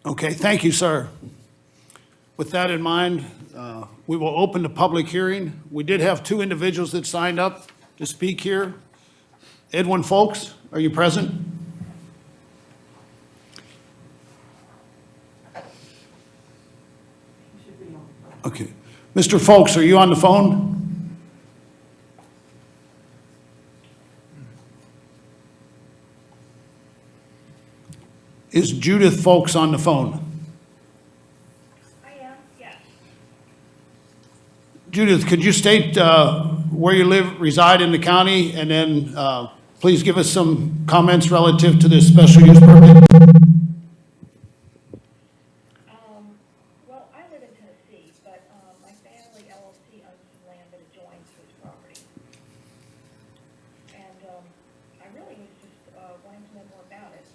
Okay, thank you, sir. With that in mind, we will open the public hearing. We did have two individuals that signed up to speak here. Edwin Folks, are you present? Okay. Mr. Folks, are you on the phone? Is Judith Folks on the phone? I am, yes. Judith, could you state where you reside in the county, and then please give us some comments relative to this special use permit? Well, I live in Tennessee, but my family LLC owns some land that adjoins this property. And I really was just wanting to know more about it.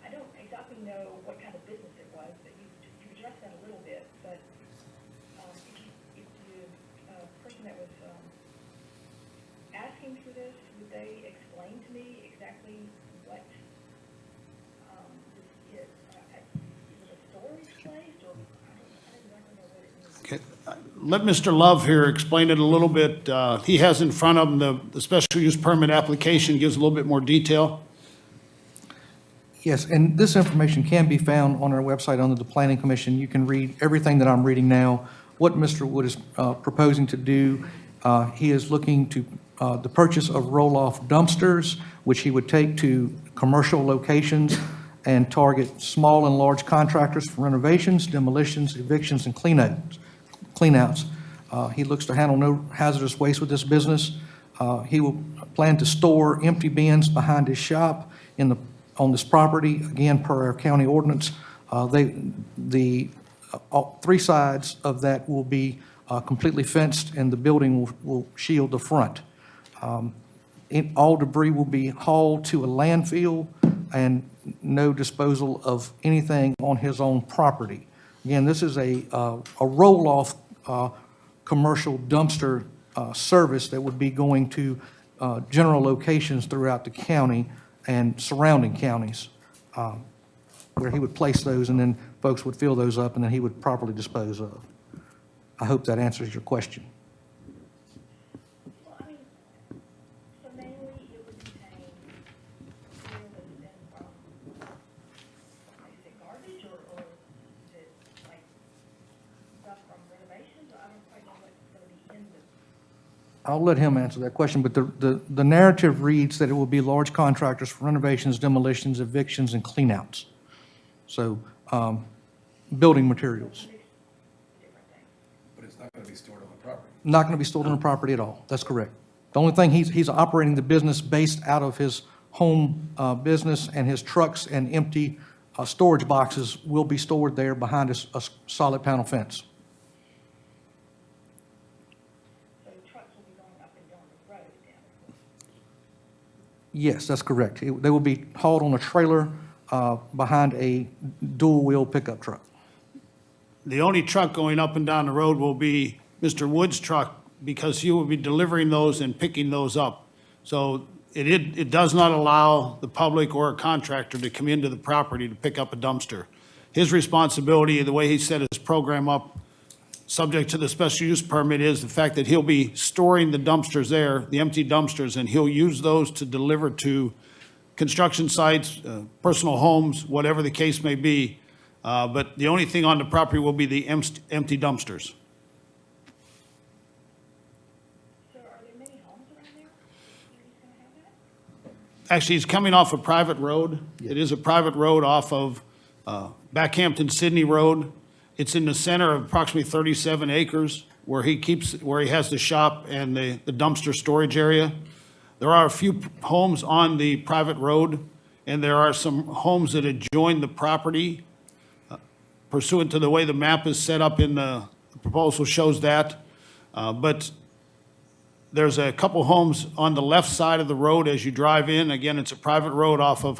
I don't exactly know what kind of business it was, but you addressed that a little bit. But if the person that was asking for this, would they explain to me exactly what this is? Is it a storage place, or I don't exactly know what it is. Okay. Let Mr. Love here explain it a little bit. He has in front of him the special use permit application, gives a little bit more detail. Yes, and this information can be found on our website under the Planning Commission. You can read everything that I'm reading now. What Mr. Wood is proposing to do, he is looking to the purchase of roll-off dumpsters, which he would take to commercial locations and target small and large contractors for renovations, demolitions, evictions, and cleanouts. He looks to handle no hazardous waste with this business. He will plan to store empty bins behind his shop on this property, again, per our county ordinance. All three sides of that will be completely fenced, and the building will shield the front. All debris will be hauled to a landfill, and no disposal of anything on his own property. Again, this is a roll-off commercial dumpster service that would be going to general locations throughout the county and surrounding counties, where he would place those, and then folks would fill those up, and then he would properly dispose of. I hope that answers your question. Well, I mean, so mainly it would contain material that has been from, is it garbage, or is it like stuff from renovations? I don't quite know what's going to be in the. I'll let him answer that question, but the narrative reads that it will be large contractors for renovations, demolitions, evictions, and cleanouts. So, building materials. But it's not going to be stored on the property. Not going to be stored on the property at all. That's correct. The only thing, he's operating the business based out of his home business, and his trucks and empty storage boxes will be stored there behind a solid panel fence. So trucks will be going up and down the road down. Yes, that's correct. They will be hauled on a trailer behind a dual-wheel pickup truck. The only truck going up and down the road will be Mr. Wood's truck, because he will be delivering those and picking those up. So it does not allow the public or a contractor to come into the property to pick up a dumpster. His responsibility, the way he set his program up, subject to the special use permit, is the fact that he'll be storing the dumpsters there, the empty dumpsters, and he'll use those to deliver to construction sites, personal homes, whatever the case may be. But the only thing on the property will be the empty dumpsters. So are there many homes around there where he's going to have that? Actually, he's coming off a private road. It is a private road off of Backhampton Sydney Road. It's in the center of approximately 37 acres where he has the shop and the dumpster storage area. There are a few homes on the private road, and there are some homes that adjoin the property pursuant to the way the map is set up in the proposal shows that. But there's a couple homes on the left side of the road as you drive in. Again, it's a private road off of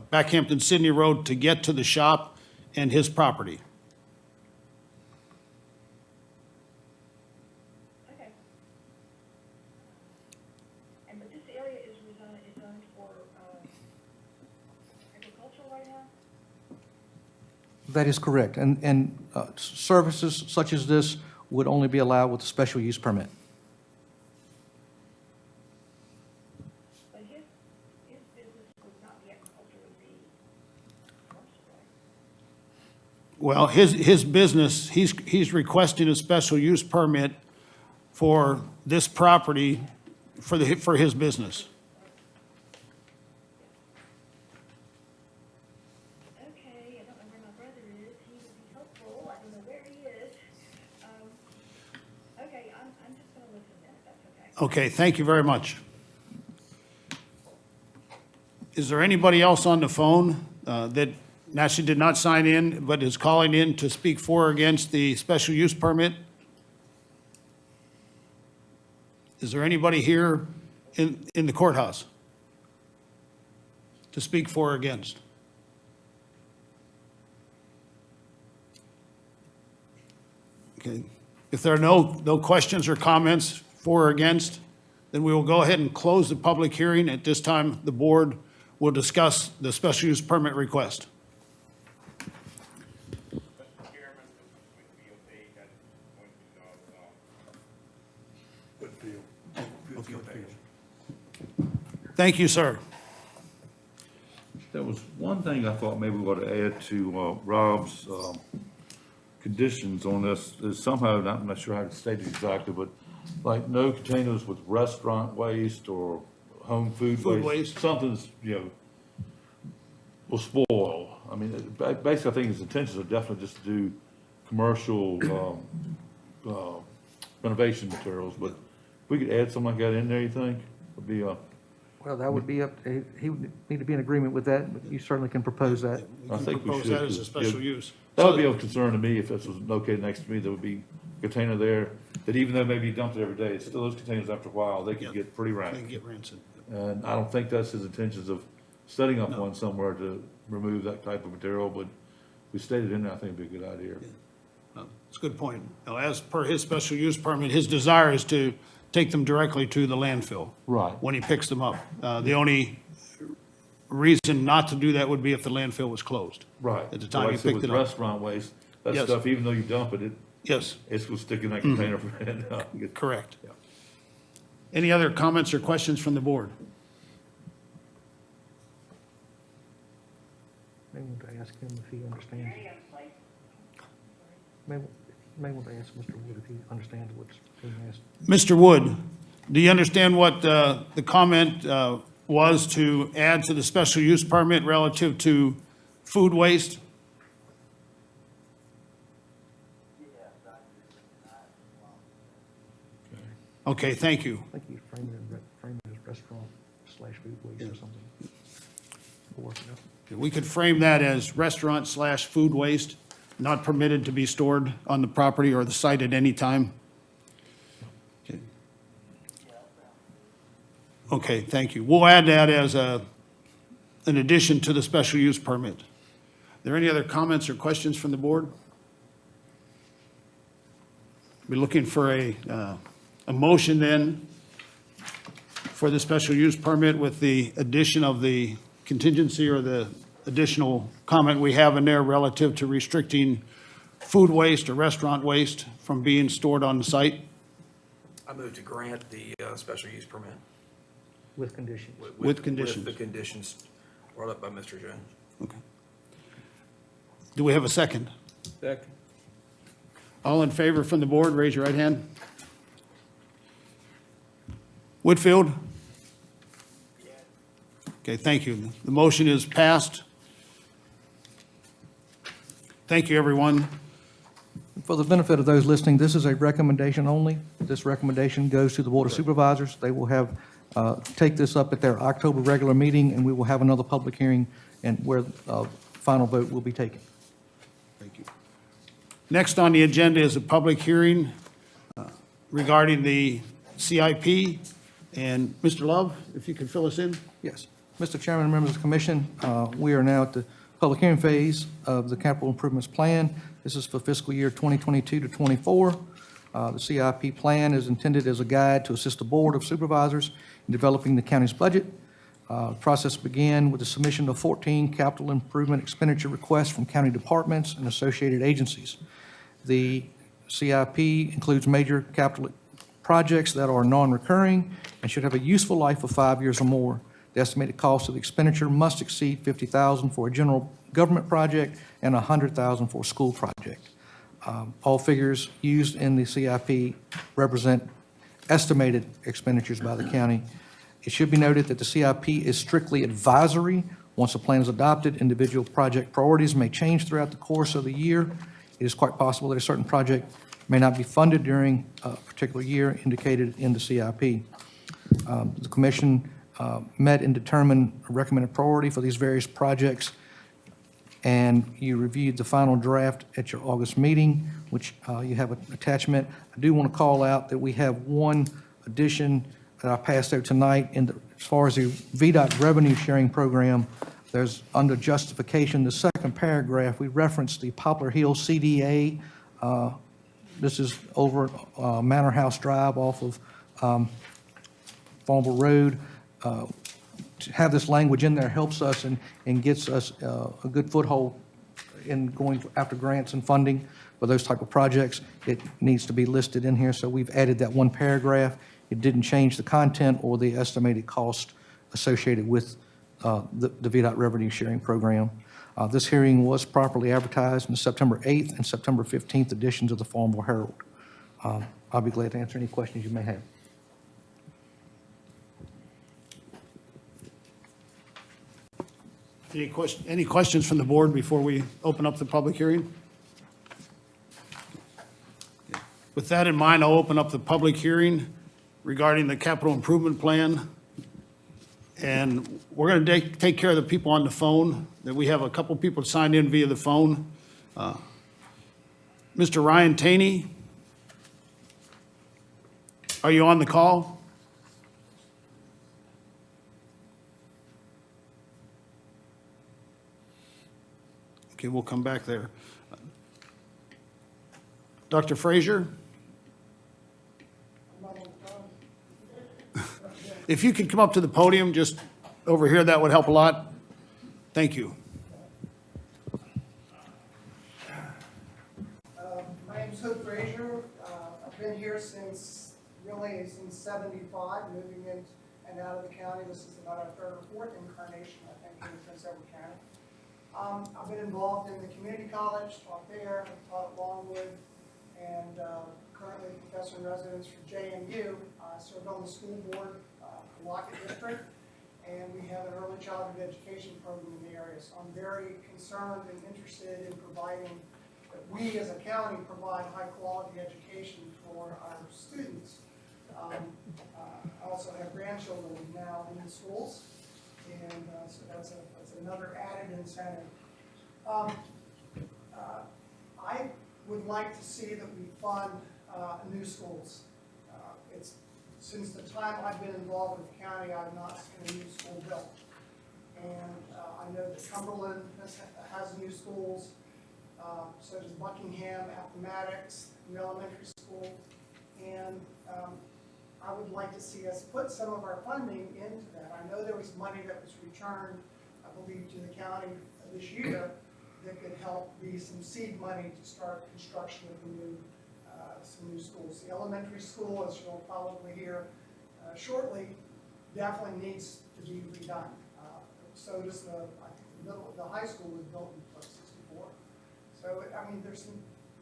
Backhampton Sydney Road to get to the shop and his property. Okay. And but this area is zoned for agricultural agricultural right now? That is correct. And services such as this would only be allowed with a special use permit. But his business would not be agriculture, it would be commercial, right? Well, his business, he's requesting a special use permit for this property for his business. Okay, I don't know where my brother is, he would be helpful, I don't know where he is. Okay, I'm just gonna listen then, if that's okay. Okay, thank you very much. Is there anybody else on the phone that actually did not sign in, but is calling in to speak for or against the special use permit? Is there anybody here in the courthouse to speak for or against? Okay, if there are no questions or comments for or against, then we will go ahead and close the public hearing. At this time, the board will discuss the special use permit request. Mr. Chairman, this is Whitfield Page. I just wanted to know, Whitfield Page. Thank you, sir. There was one thing I thought maybe we ought to add to Rob's conditions on this, is somehow, and I'm not sure how to state it exactly, but like no containers with restaurant waste or home food Food waste. waste. Something's, will spoil. I mean, basically, I think his intentions are definitely just to do commercial renovation materials, but if we could add something like that in there, you think? Would be, Well, that would be up, he would need to be in agreement with that, but you certainly can propose that. I think we Propose should. that as a special Yeah. use. That would be of concern to me if this was located next to me, there would be a container there, that even though maybe you dumped it every day, it's still those containers after a while, they Yeah. could get pretty They rank. can get rancid. And I don't think that's his intentions of setting up one somewhere to remove that type of material, but we stated in there, I think it'd be a good idea. It's a good point. Now, as per his special use permit, his desire is to take them directly to the landfill. Right. When he picks them up. The only reason not to do that would be if the landfill was closed. Right. At the So time like you I said, picked with it up. restaurant waste, that Yes. stuff, even though you dump it, Yes, it's gonna stick in that container for, correct. Yeah. Any other comments or questions from the board? May want to ask him if he understands. May want to ask Mr. Wood if he understands what's being asked. Mr. Wood, do you understand what the comment was to add to the special use permit relative to food waste? Okay, thank you. I think you framed it as restaurant/food waste or something. Or, We could frame that as restaurant/food waste, not permitted to be stored on the property or the site at any time. Okay. Okay, thank you. We'll add that as an addition to the special use permit. Are there any other comments or questions from the board? We're looking for a motion then for the special use permit with the addition of the contingency or the additional comment we have in there relative to restricting food waste or restaurant waste from being stored on the site. I move to grant the special use permit. with conditions. With conditions. With the conditions brought up by Mr. Jones. Okay. Do we have a second? Second. All in favor from the board, raise your right hand. Whitfield? Okay, thank you. The motion is passed. Thank you, everyone. For the benefit of those listening, this is a recommendation only. This recommendation goes to the Board of Supervisors. They will have, take this up at their October regular meeting, and we will have another public hearing and where final vote will be taken. Thank you. Next on the agenda is a public hearing regarding the CIP. And Mr. Love, if you could fill us in? Yes. Mr. Chairman and members of the commission, we are now at the public hearing phase of the capital improvements plan. This is for fiscal year 2022 to 24. The CIP plan is intended as a guide to assist the Board of Supervisors in developing the county's budget. Process began with the submission of 14 capital improvement expenditure requests from county departments and associated agencies. The CIP includes major capital projects that are non-recurring and should have a useful life of 5 years or more. The estimated cost of the expenditure must exceed $50,000 for a general government project and $100,000 for a school project. All figures used in the CIP represent estimated expenditures by the county. It should be noted that the CIP is strictly advisory. Once a plan is adopted, individual project priorities may change throughout the course of the year. It is quite possible that a certain project may not be funded during a particular year indicated in the CIP. The commission met and determined a recommended priority for these various projects, and you reviewed the final draft at your August meeting, which you have an attachment. I do want to call out that we have one addition that I passed out tonight. As far as the VDOT revenue sharing program, there's under justification, the second paragraph, we referenced the Poplar Hill CDA. This is over Manor House Drive off of Farmville Road. To have this language in there helps us and gets us a good foothold in going after grants and funding for those type of projects. It needs to be listed in here, so we've added that one paragraph. It didn't change the content or the estimated cost associated with the VDOT revenue sharing program. This hearing was properly advertised in the September 8th and September 15th editions of the Farmville Herald. I'll be glad to answer any questions you may have. Any questions from the board before we open up the public hearing? With that in mind, I'll open up the public hearing regarding the capital improvement plan. And we're going to take care of the people on the phone, that we have a couple people signed in via the phone. Mr. Ryan Taney, are you on the call? Okay, we'll come back there. Dr. Frazier? If you could come up to the podium, just over here, that would help a lot. Thank you. My name's Hood Frazier. I've been here since 75, moving in and out of the county. This is about our third or fourth incarnation, I think, in Prince Edward County. I've been involved in the community college, taught there, taught at Longwood, and currently a professor in residence for JMU. I served on the school board for Lockett District, and we have an early childhood education program in the area. So I'm very concerned and interested in providing that we as a county provide high quality education for our students. I also have grandchildren now in the schools, and so that's another added incentive. I would like to see that we fund new schools. Since the time I've been involved with the county, I've not seen a new school built. And I know that Cumberland has new schools, such as Buckingham, Appomattox, New Elementary School. And I would like to see us put some of our funding into that. I know there was money that was returned, I believe, to the county this year that could help be some seed money to start construction of some new schools. The elementary school, as you'll probably hear shortly, definitely needs to be redone. So does the high school was built in 64. So, I mean,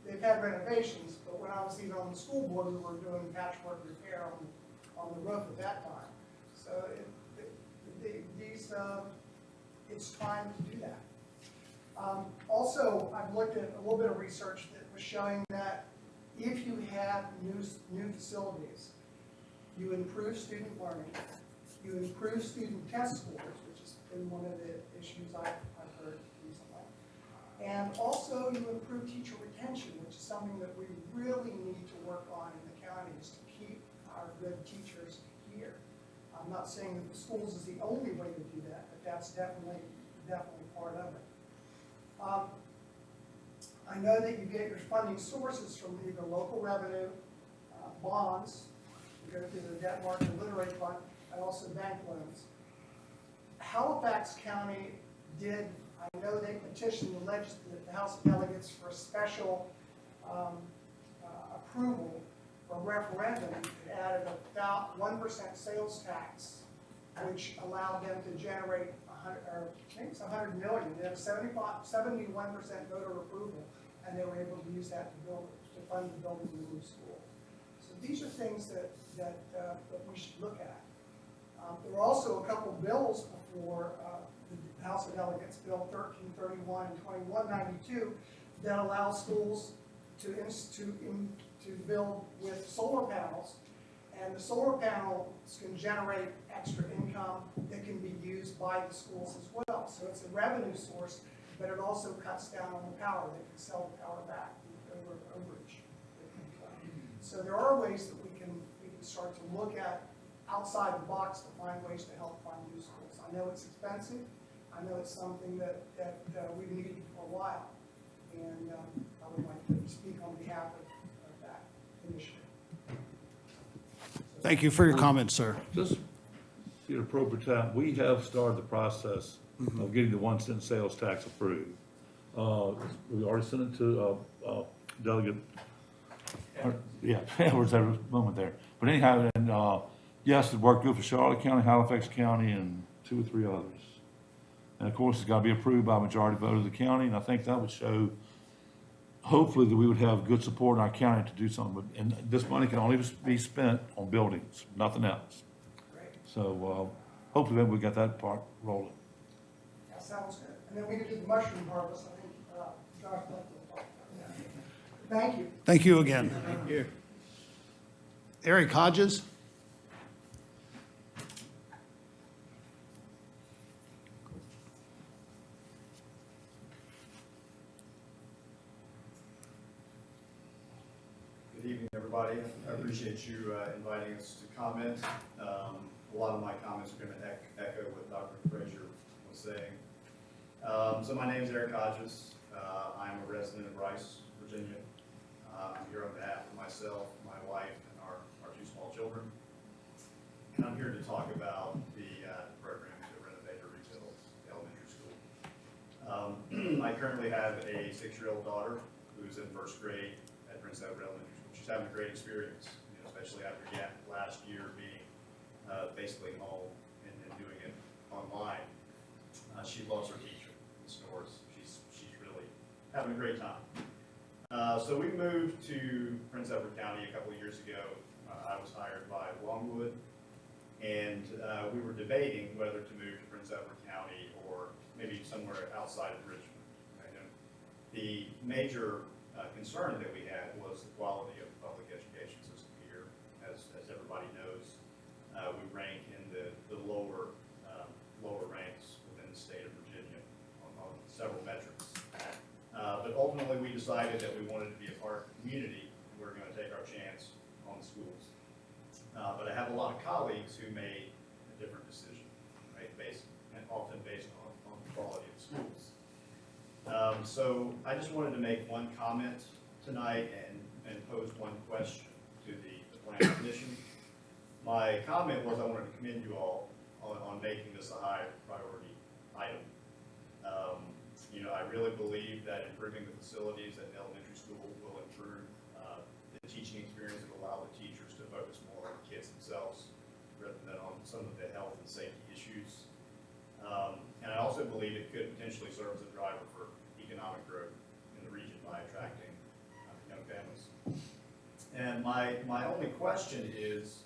they've had renovations, but when I was even on the school board, we were doing patchwork repair on the roof at that time. So it's time to do that. Also, I've looked at a little bit of research that was showing that if you have new facilities, you improve student learning, you improve student test scores, which has been one of the issues I've heard recently, and also you improve teacher retention, which is something that we really need to work on in the county, is to keep our good teachers here. I'm not saying that the schools is the only way to do that, but that's definitely part of it. I know that you get your funding sources from either local revenue, bonds, you go through the debt market literary fund, and also bank loans. Halifax County did, I know they petitioned the House of Delegates for a special approval for referendum. It added about 1% sales tax, which allowed them to generate I think it's 100 million. They have 71% voter approval, and they were able to use that to fund the building of the new school. So these are things that we should look at. There were also a couple bills before the House of Delegates, Bill 1331 and 2192, that allow schools to build with solar panels. And the solar panels can generate extra income that can be used by the schools as well. So it's a revenue source, but it also cuts down on the power. They can sell the power back over overage. So there are ways that we can start to look at outside the box to find ways to help fund new schools. I know it's expensive. I know it's something that we've needed for a while. And I would like to speak on behalf of that initiative. Thank you for your comments, sir. Just at appropriate time, we have started the process of getting the 1 cent sales tax approved. We already sent it to Delegate, yeah, Edwards every moment there. But anyhow, and yes, it worked good for Charlotte County, Halifax County, and 2 or 3 others. And of course, it's got to be approved by a majority vote of the county, and I think that would show, hopefully, that we would have good support in our county to do something. And this money can only be spent on buildings, nothing else. Great. So hopefully then we got that part rolling. That sounds good. And then we can do the mushroom harvest. I think Josh left will talk about that. Thank you. Thank you again. Thank you. Eric Hodges? Good evening, everybody. I appreciate you inviting us to comment. A lot of my comments are going to echo what Dr. Frazier was saying. So my name is Eric Hodges. I'm a resident of Rice, Virginia. I'm here on behalf of myself, my wife, and our 2 small children. And I'm here to talk about the program to renovate or rebuild the elementary school. I currently have a 6-year-old daughter who's in 1st grade at Prince Edward Elementary School. She's having a great experience, especially after last year being basically home and doing it online. She loves her teacher in stores. She's really having a great time. So we moved to Prince Edward County a couple of years ago. I was hired by Longwood, and we were debating whether to move to Prince Edward County or maybe somewhere outside of Richmond. Right? And the major concern that we had was the quality of the public education system here. As everybody knows, we rank in the lower ranks within the state of Virginia on several metrics. But ultimately, we decided that we wanted to be a part of the community. We were going to take our chance on the schools. But I have a lot of colleagues who made a different decision, right, often based on the quality of the schools. So I just wanted to make one comment tonight and pose one question to the planning commission. My comment was I wanted to commend you all on making this a high priority item. I really believe that improving the facilities at the elementary school will improve the teaching experience and allow the teachers to focus more on the kids themselves rather than on some of the health and safety issues. And I also believe it could potentially serve as a driver for economic growth in the region by attracting young families. And my only question is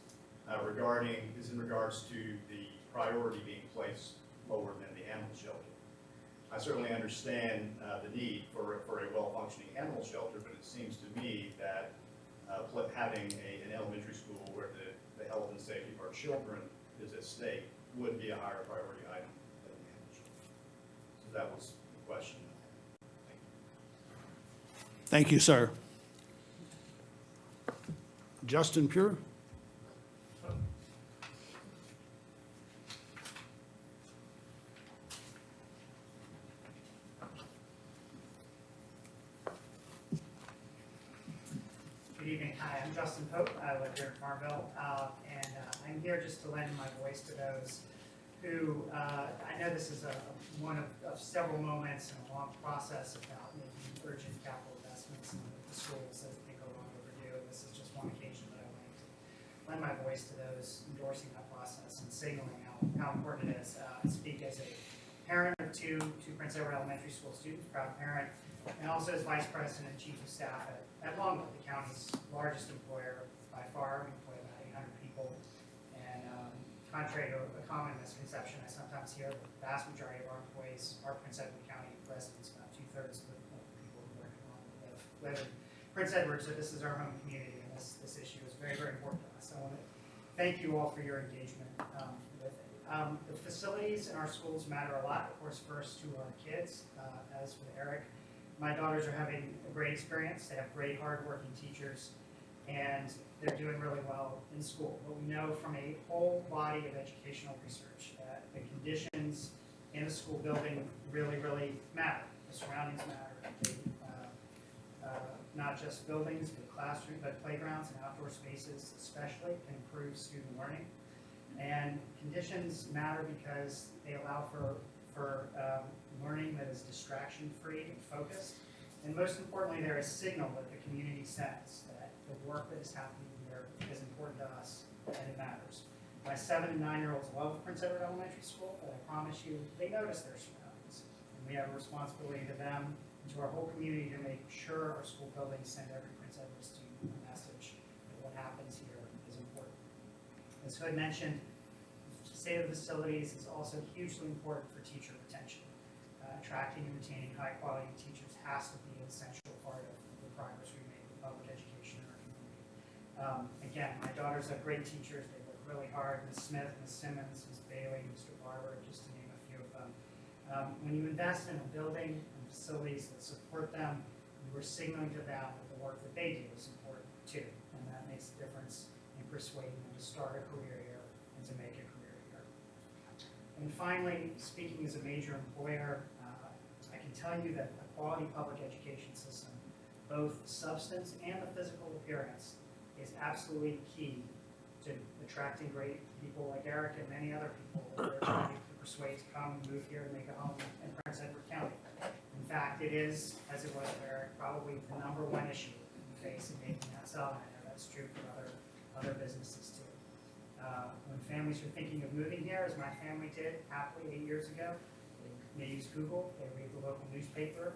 in regards to the priority being placed lower than the animal shelter. I certainly understand the need for a well-functioning animal shelter, but it seems to me that having an elementary school where the health and safety of our children is at stake would be a higher priority item than the animal shelter. So that was the question. Thank you, sir. Justin Pure? Good evening. Hi, I'm Justin Pope. I live here in Farmville, and I'm here just to lend my voice to those who, I know this is one of several moments in a long process about making urgent capital investments in the schools that I think are long overdue. This is just one occasion that I wanted to lend my voice to those endorsing that process and signaling how important it is. I speak as a parent of two Prince Edward Elementary School students, proud parent, and also as vice president and chief of staff at Longwood, the county's largest employer by far. We employ about 800 people. And contrary to a common misconception I sometimes hear, the vast majority of our employees are Prince Edward County residents. About 2/3 of the people who work at Longwood live in Prince Edward, so this is our home community, and this issue is very, very important to us. I want to thank you all for your engagement with it. The facilities in our schools matter a lot, of course, first to our kids, as with Eric. My daughters are having a great experience. They have great, hardworking teachers, and they're doing really well in school. But we know from a whole body of educational research that the conditions in a school building really, really matter. The surroundings matter. Not just buildings, but classrooms, but playgrounds and outdoor spaces especially can improve student learning. And conditions matter because they allow for learning that is distraction-free and focused. And most importantly, they're a signal that the community sends that the work that is happening here is important to us and it matters. My 7 and 9-year-olds love Prince Edward Elementary School, but I promise you, they notice their surroundings. And we have a responsibility to them and to our whole community to make sure our school buildings send every Prince Edward student a message that what happens here is important. As Hood mentioned, state of the facilities is also hugely important for teacher retention. Attracting and retaining high-quality teachers has to be an essential part of the progress we make with public education in our community. Again, my daughters have great teachers. They work really hard. Ms. Smith, Ms. Simmons, Ms. Bailey, Mr. Barber, just to name a few of them. When you invest in a building and facilities that support them, you are signaling to them that the work that they do is important too. And that makes a difference in persuading them to start a career here and to make a career here. And finally, speaking as a major employer, I can tell you that a quality public education system, both substance and the physical appearance, is absolutely key to attracting great people like Eric and many other people that we're trying to persuade to come and move here and make a home in Prince Edward County. In fact, it is, as it was with Eric, probably the #1 issue we face in making that sell. And I know that's true for other businesses too. When families are thinking of moving here, as my family did happily 8 years ago, they use Google, they read the local newspaper,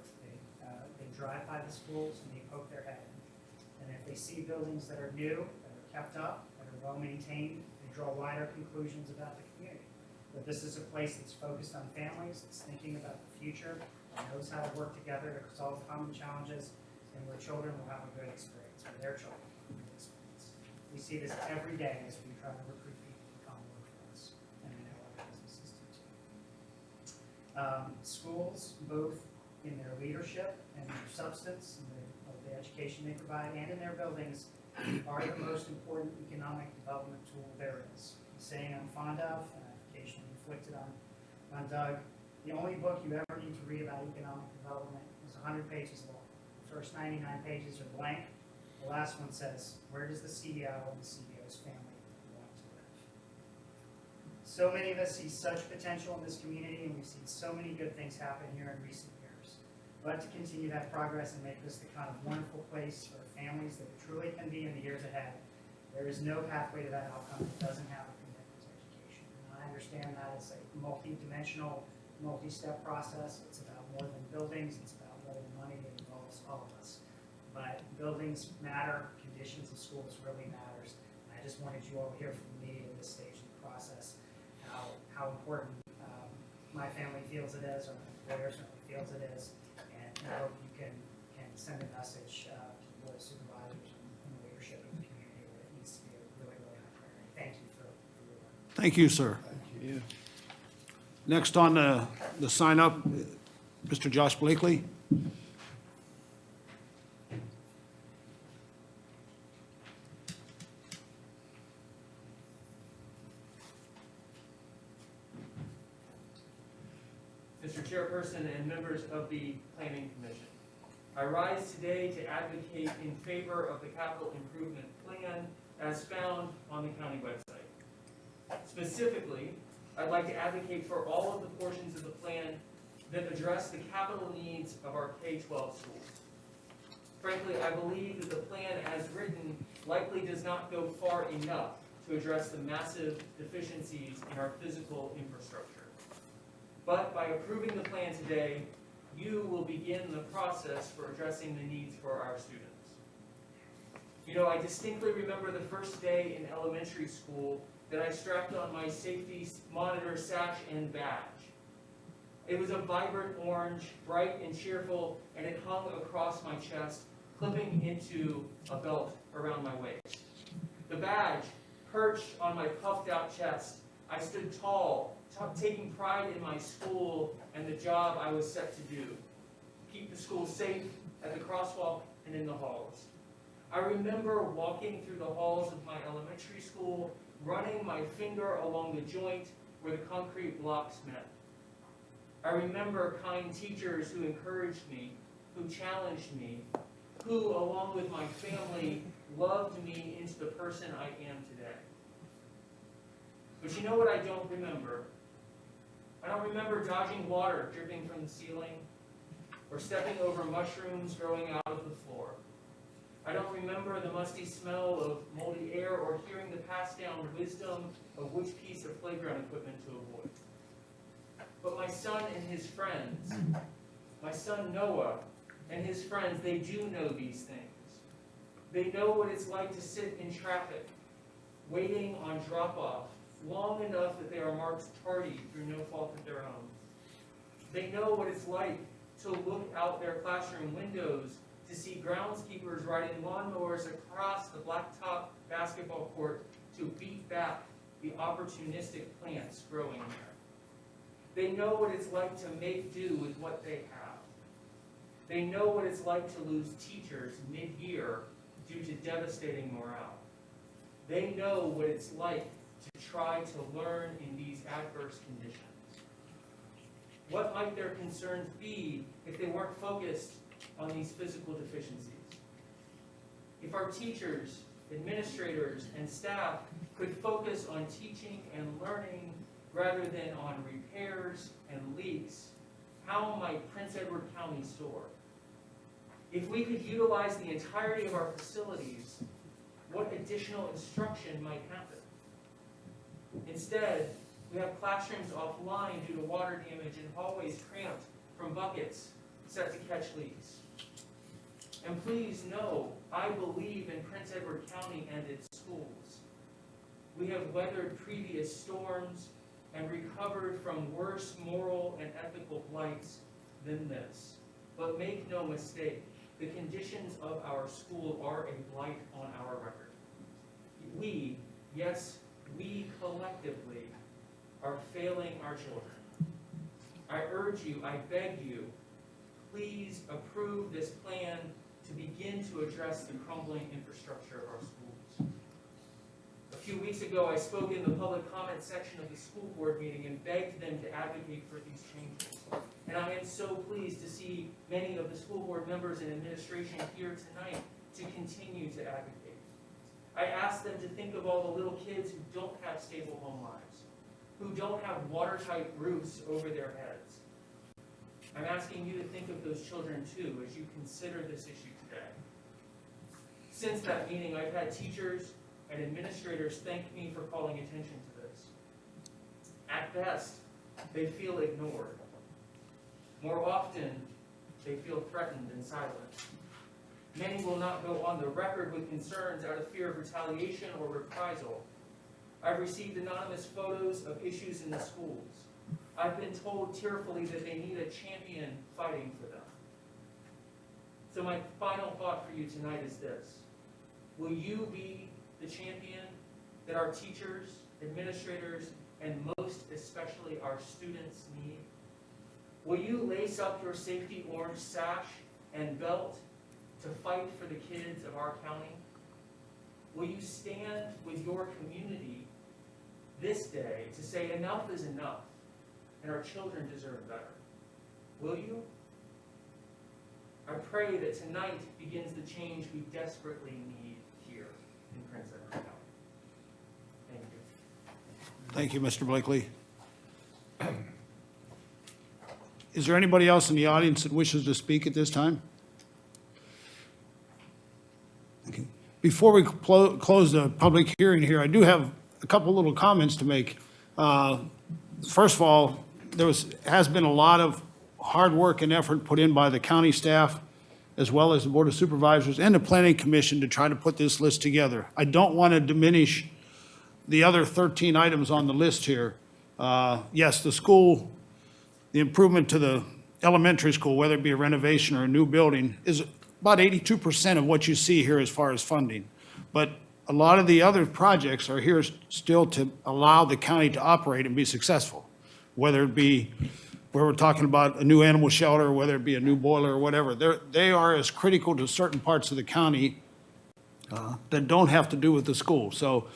they drive by the schools, and they poke their head in. And if they see buildings that are new, that are kept up, that are well maintained, they draw wider conclusions about the community. That this is a place that's focused on families, that's thinking about the future, that knows how to work together to solve common challenges, and where children will have a good experience, where their children will have a good experience. We see this every day as we try to recruit people to come work for us, and I know other businesses do too. Schools, both in their leadership and their substance, and of the education they provide, and in their buildings, are the most important economic development tool there is. A saying I'm fond of, and I've occasionally inflicted on Doug, the only book you ever need to read about economic development is 100 pages long. The first 99 pages are blank. The last one says, where does the CEO and the CEO's family want to live? So many of us see such potential in this community, and we've seen so many good things happen here in recent years. But to continue that progress and make this the kind of wonderful place for families that it truly can be in the years ahead, there is no pathway to that outcome that doesn't have a commitment to education. And I understand that it's a multi-dimensional, multi-step process. It's about more than buildings. It's about more than money. It involves all of us. But buildings matter. Conditions of schools really matters. And I just wanted you all to hear from me at this stage in the process how important my family feels it is, or my employer certainly feels it is. And I hope you can send a message to the board of supervisors and the leadership of the community that it needs to be a really, really high priority. Thank you for your work. Thank you, sir. Next on the sign up, Mr. Josh Blakely. Mr. Chairperson and members of the Planning Commission, I rise today to advocate in favor of the capital improvement plan as found on the county website. Specifically, I'd like to advocate for all of the portions of the plan that address the capital needs of our K-12 schools. Frankly, I believe that the plan as written likely does not go far enough to address the massive deficiencies in our physical infrastructure. But by approving the plan today, you will begin the process for addressing the needs for our students. You know, I distinctly remember the first day in elementary school that I strapped on my safety monitor sash and badge. It was a vibrant orange, bright and cheerful, and it hung across my chest, clipping into a belt around my waist. The badge perched on my puffed out chest. I stood tall, taking pride in my school and the job I was set to do. Keep the school safe at the crosswalk and in the halls. I remember walking through the halls of my elementary school, running my finger along the joint where the concrete blocks met. I remember kind teachers who encouraged me, who challenged me, who, along with my family, loved me into the person I am today. But you know what I don't remember? I don't remember dodging water dripping from the ceiling or stepping over mushrooms growing out of the floor. I don't remember the musty smell of moldy air or hearing the passed down wisdom of which piece of playground equipment to avoid. But my son and his friends, my son Noah and his friends, they do know these things. They know what it's like to sit in traffic, waiting on drop-off, long enough that they are marked tardy through no fault of their own. They know what it's like to look out their classroom windows to see groundskeepers riding lawnmowers across the blacktop basketball court to beat back the opportunistic plants growing there. They know what it's like to make do with what they have. They know what it's like to lose teachers mid-year due to devastating morale. They know what it's like to try to learn in these adverse conditions. What might their concerns be if they weren't focused on these physical deficiencies? If our teachers, administrators, and staff could focus on teaching and learning rather than on repairs and leaks, how might Prince Edward County soar? If we could utilize the entirety of our facilities, what additional instruction might happen? Instead, we have classrooms offline due to water damage and hallways cramped from buckets set to catch leaks. And please know, I believe in Prince Edward County and its schools. We have weathered previous storms and recovered from worse moral and ethical blights than this. But make no mistake, the conditions of our school are a blight on our record. We, yes, we collectively are failing our children. I urge you, I beg you, please approve this plan to begin to address the crumbling infrastructure of our schools. A few weeks ago, I spoke in the public comment section of the school board meeting and begged them to advocate for these changes. And I am so pleased to see many of the school board members and administration here tonight to continue to advocate. I asked them to think of all the little kids who don't have stable home lives, who don't have watertight roofs over their heads. I'm asking you to think of those children too as you consider this issue today. Since that meeting, I've had teachers and administrators thank me for calling attention to this. At best, they feel ignored. More often, they feel threatened and silent. Many will not go on the record with concerns out of fear of retaliation or reprisal. I've received anonymous photos of issues in the schools. I've been told tearfully that they need a champion fighting for them. So my final thought for you tonight is this. Will you be the champion that our teachers, administrators, and most especially our students need? Will you lace up your safety orange sash and belt to fight for the kids of our county? Will you stand with your community this day to say enough is enough and our children deserve better? Will you? I pray that tonight begins the change we desperately need here in Prince Edward County. Thank you. Thank you, Mr. Blakely. Is there anybody else in the audience that wishes to speak at this time? Okay. Before we close the public hearing here, I do have a couple little comments to make. First of all, has been a lot of hard work and effort put in by the county staff, as well as the Board of Supervisors and the Planning Commission to try to put this list together. I don't want to diminish the other 13 items on the list here. Yes, the school, the improvement to the elementary school, whether it be a renovation or a new building, is about 82% of what you see here as far as funding. But a lot of the other projects are here still to allow the county to operate and be successful, whether it be where we're talking about a new animal shelter, whether it be a new boiler or whatever. They are as critical to certain parts of the county that don't have to do with the school. So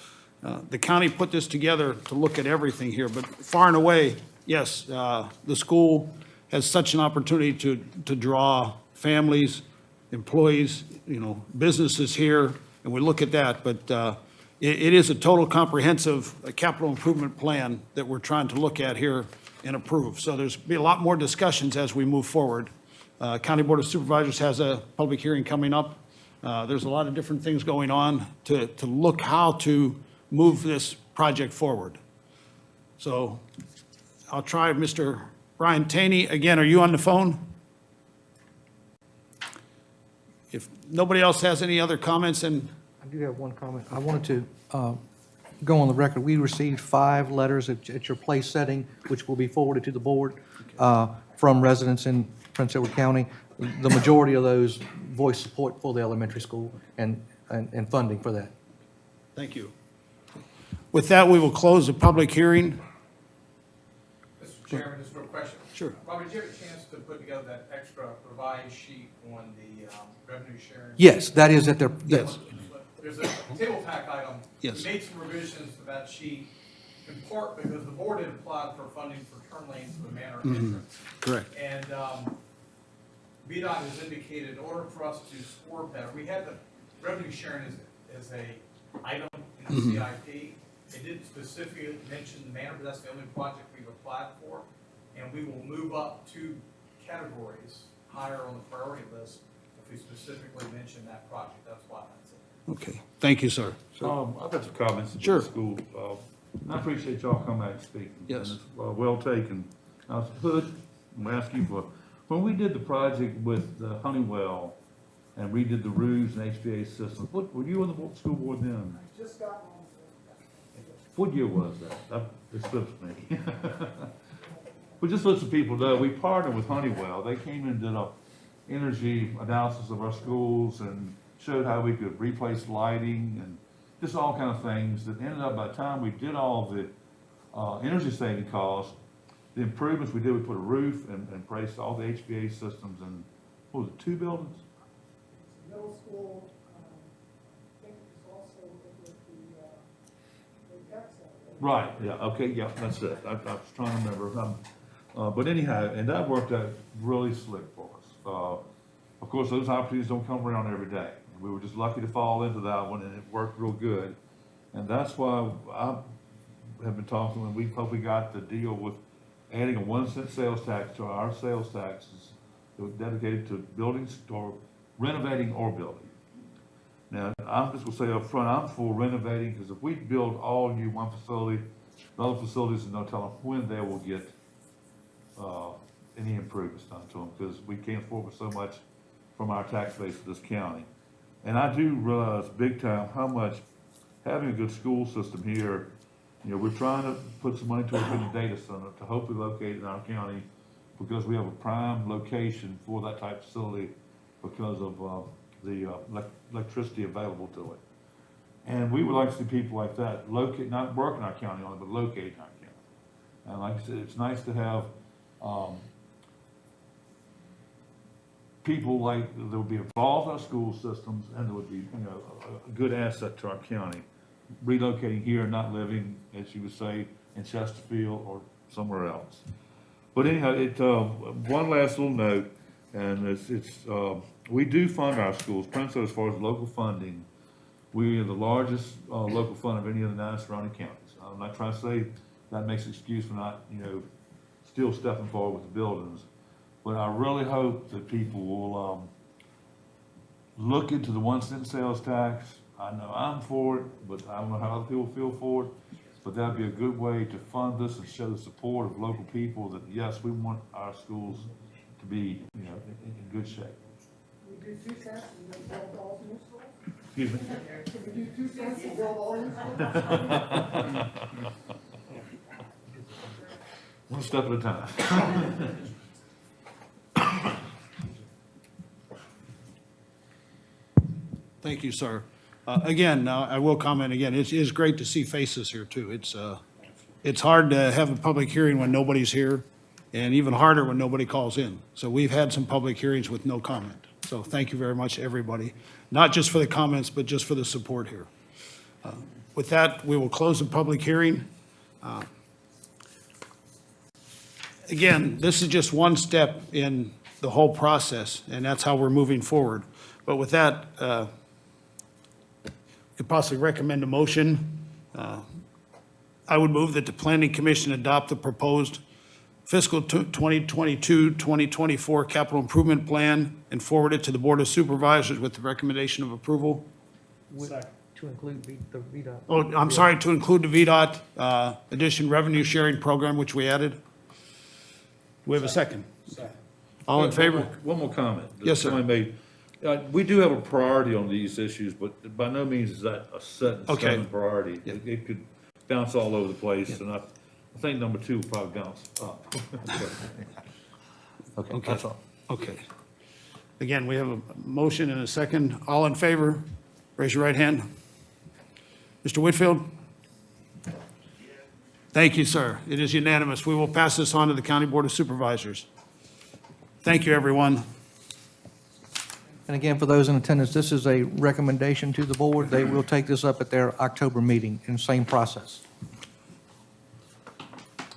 the county put this together to look at everything here, but far and away, yes, the school has such an opportunity to draw families, employees, businesses here, and we look at that, but it is a total comprehensive capital improvement plan that we're trying to look at here and approve. So there's be a lot more discussions as we move forward. County Board of Supervisors has a public hearing coming up. There's a lot of different things going on to look how to move this project forward. So I'll try Mr. Brian Taney. Again, are you on the phone? If nobody else has any other comments, then I do have one comment. I wanted to go on the record. We received 5 letters at your place setting, which will be forwarded to the board from residents in Prince Edward County. The majority of those voice support for the elementary school and funding for that. thank you. With that, we will close the public hearing. Mr. Chairman, just a quick question. Sure. Robert, did you have a chance to put together that extra revised sheet on the revenue sharing? Yes, that is at their, yes. There's a table tack item. Yes. We made some revisions to that sheet, in part because the board had applied for funding for turn lanes to the manor entrance. Correct. And VDOT has indicated in order for us to score better, we had the revenue sharing as a item in the CIP. It didn't specifically mention the manor, but that's the only project we've applied for. And we will move up 2 categories higher on the priority list if we specifically mention that project. That's why that's it. Okay, thank you, sir. I've got some comments about Sure. the school. And I appreciate y'all coming out and speaking. Yes. And it's well taken. Now, Hood, I'm gonna ask you for, when we did the project with Honeywell and redid the roofs and HVAC systems, were you on the school board then? Just got on. What year was that? That slips me. But just let some people know, we partnered with Honeywell. They came in and did a energy analysis of our schools and showed how we could replace lighting and just all kind of things that ended up, by the time we did all the energy saving costs, the improvements we did, we put a roof and replaced all the HVAC systems in, what was it, 2 buildings? Middle school, I think it's also with the tech center. Right, yeah, okay, yeah, that's it. I was trying to remember. But anyhow, and that worked out really slick for us. Of course, those opportunities don't come around every day. We were just lucky to fall into that one, and it worked real good. And that's why I have been talking, and we hope we got the deal with adding a 1-cent sales tax to our sales taxes that were dedicated to buildings or renovating or building. Now, I'm just gonna say up front, I'm for renovating, because if we build all new one facility, the other facilities, there's no telling when they will get any improvements done to them, because we can't afford so much from our tax base of this county. And I do realize big time how much having a good school system here, we're trying to put some money towards a data center to hopefully locate in our county, because we have a prime location for that type of facility because of the electricity available to it. And we would like to see people like that locate, not work in our county only, but locate in our county. And like I said, it's nice to have people like that would be involved in our school systems and that would be, a good asset to our county. Relocating here, not living, as you would say, in Chesterfield or somewhere else. But anyhow, one last little note, and we do fund our schools. Prince, as far as local funding, we are the largest local fund of any of the 9 surrounding counties. I'm not trying to say that makes an excuse for not, still stepping forward with the buildings. But I really hope that people will, look into the 1 cent sales tax. I know I'm for it, but I don't know how other people feel for it. But that'd be a good way to fund this and show the support of local people that, yes, we want our schools to be, in good shape. We do 2 cents and then build all new schools? Excuse me? Can we do 2 cents and build all new schools? One step at a time. Thank you, sir. Again, I will comment again, it is great to see faces here too. It's hard to have a public hearing when nobody's here, and even harder when nobody calls in. So we've had some public hearings with no comment. So thank you very much, everybody, not just for the comments, but just for the support here. With that, we will close the public hearing. Again, this is just one step in the whole process, and that's how we're moving forward. But with that, could possibly recommend a motion. I would move that the Planning Commission adopt the proposed fiscal 2022-2024 capital improvement plan and forward it to the Board of Supervisors with the recommendation of approval. To include the VDOT. Oh, I'm sorry, to include the VDOT addition revenue sharing program, which we added. Do we have a second? All in favor? One more comment. that Yes, sir. somebody made. We do have a priority on these issues, but by no means is that a set in Okay. stone priority. It could bounce all over the place, and I think number 2 will probably bounce up. Okay, Okay. that's all. Okay. Again, we have a motion and a second. All in favor, raise your right hand. Mr. Whitfield? Thank you, sir. It is unanimous. We will pass this on to the County Board of Supervisors. Thank you, everyone. And again, for those in attendance, this is a recommendation to the board. They will take this up at their October meeting in the same process.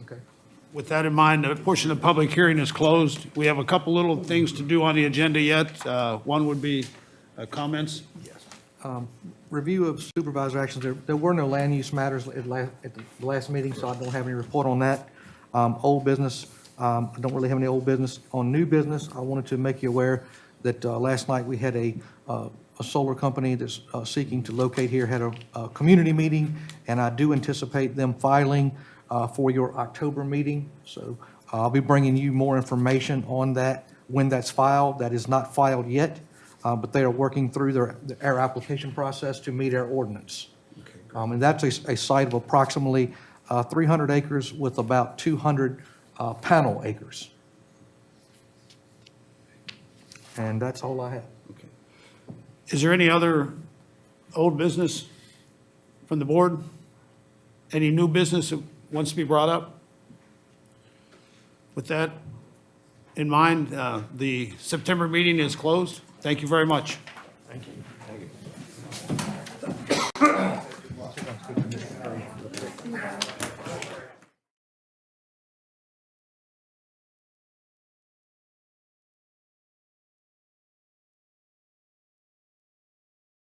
Okay. With that in mind, the portion of the public hearing is closed. We have a couple little things to do on the agenda yet. One would be comments. Review of supervisor actions. There were no land use matters at the last meeting, so I don't have any report on that. Old business, I don't really have any old business. On new business, I wanted to make you aware that last night we had a solar company that's seeking to locate here, had a community meeting, and I do anticipate them filing for your October meeting. So I'll be bringing you more information on that when that's filed. That is not filed yet, but they are working through their application process to meet our ordinance. And that's a site of approximately 300 acres with about 200 panel acres. And that's all I have. Is there any other old business from the board? Any new business that wants to be brought up? With that in mind, the September meeting is closed. Thank you very much. Thank you.